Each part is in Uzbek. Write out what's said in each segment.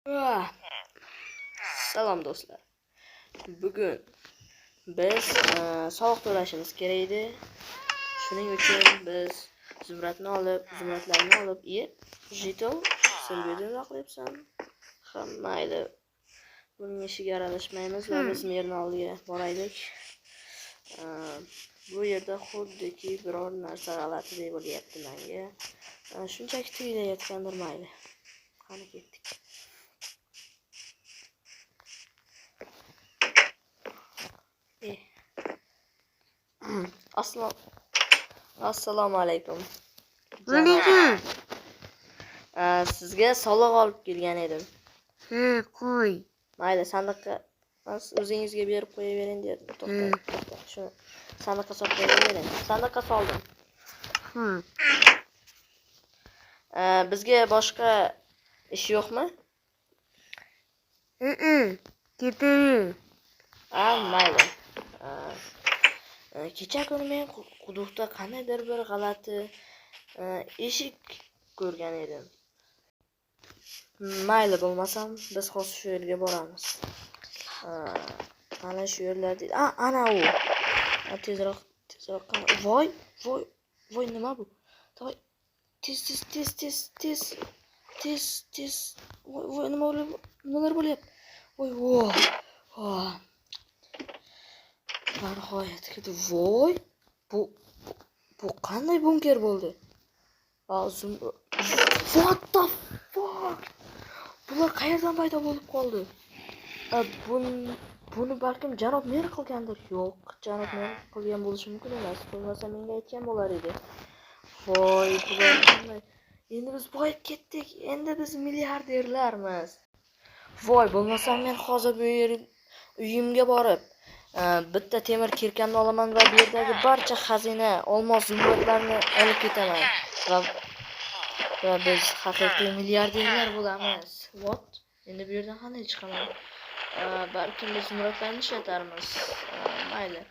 Ah, Salom do'stlar. Bugun biz soliq to'lashimiz kerak edi. Shuning uchun biz zumradlarni olib, jeton silbidini qilyapsan. Mayli. Buning ishiga aralashmaymiz va biz merni oldiga boraylik. Bu yerda xuddiki biror narsa g'alati deb bo'lyapti menga. Shunchaki tuyulayotgandir, mayli. Qani ketdik. Assalomu alaykum. Alaykum. Sizga soliq olib kelgan edim. Qo'y. Mayli, sandiqqa o'zingizga berib qo'yavering dedi. To'xta. Shuni sandiqqa solib qo'yavering. Sandiqqa soldim. Bizga boshqa ish yo'qmi? Ketaver. Mayli. Kecha kuni men quduqda qandaydir bir g'alati eshik ko'rgan edim. Mayli, bo'lmasam biz hozir shu yerga boramiz. Ana shu yerlarda. Ana u. Tezroq. Voy, nima bu? Voy, tez. Voy, nimalar bo'lyapti? Voy. Nihoyat keldi. Voy, bu qanday bunker bo'ldi? What the fuck? Bular qayerdan paydo bo'lib qoldi? Buni balkim janob mer qilgandir. Yo'q, janob mer qilgan bo'lishi mumkin emas. Bo'lmasa menga aytgan bo'lar edi. Voy, bular qanday? Endi biz boyib ketdik. Endi biz milliarderlarmiz. Voy, bo'lmasa men hozir bu uyimga borib bitta temir kirkamni olaman va bu yerdagi barcha xazina, olmos, zumradlarni olib ketaman. Va biz haqiqiy milliarderlar bo'lamiz. What? Endi bu yerdan qanday chiqaman? Balkim biz zumradlarni ishlatarmiz. Mayli.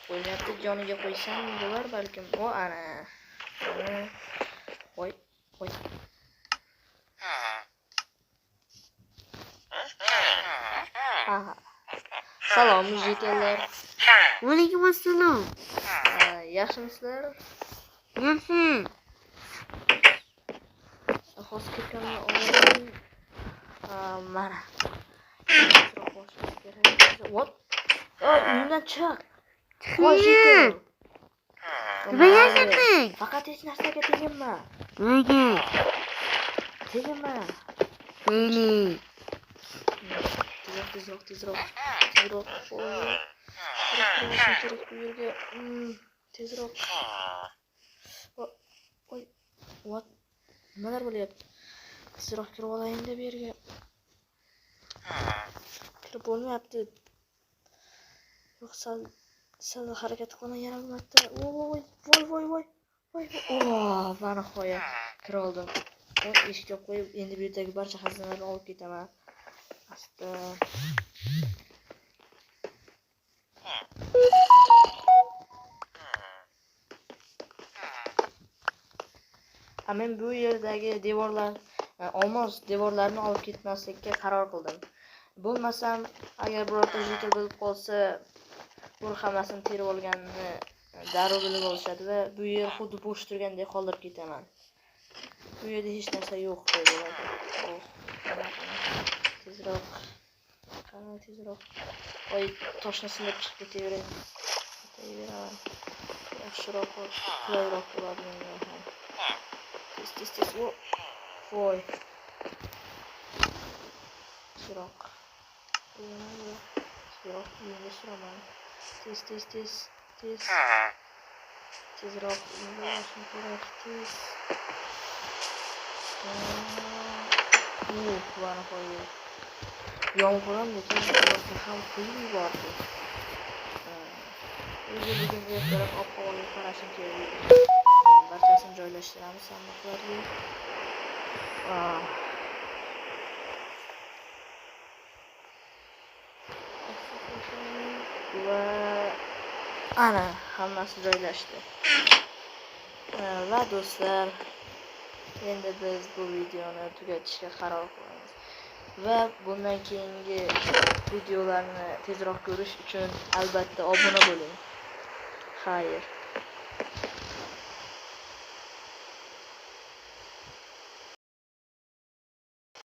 Qo'ymayapti, joniga qo'ysam bo'lar balkim. Ana. Voy. Salom, jetonlar. Alaykum assalom. Yaxshimisizlar? Yaxshi. Hozir kirkamni olaman. Mana. What? Uyimdan chiq. Voy, jeton. Nimaga chiqding? Faqat hech narsaga teginma. Nega? Teginma. Mayli. Tezroq. Tezroq. Voy. What? Nimalar bo'lyapti? Tezroq kirib olayin deb yerga. Kirib bo'lmayapti. Yo'q, sal harakat qilaman yana bir marta. Voy. Mana qo'ya. Kira oldim. Eshikka qo'yib, endi bu yerdagi barcha xazinalarni olib ketaman. Asta. Men bu yerdagi olmos devorlarni olib ketmaslikka qaror qildim. Bo'lmasam, agar birorta jeton bo'lib qolsa, bu hammasini terib olganini darrov bilib olishadi va bu yer xuddi bo'sh turgandek qoldirib ketaman. Bu yerda hech narsa yo'q deyiladi. Tezroq. Voy, toshni sindirib chiqib ketavering. Yaxshiroq, qulayroq bo'ladi menga ham. Tez. Voy. Tezroq. Uyimga suraman. Tez. Tezroq. Uyimga olishim kerak. Tez. Bana qo'yib. Yomg'irdan lekin ham quyib yubordi. Bugun ertalab ob-havoga qarashim kerak. Barchasini joylashtiramiz sandiqlarga. Va ana hammasi joylashdi. Va do'stlar, endi biz bu videoni tugatishga qaror qilamiz. va bundan keyingi videolarni tezroq ko'rish uchun albatta obuna bo'ling. Xayr.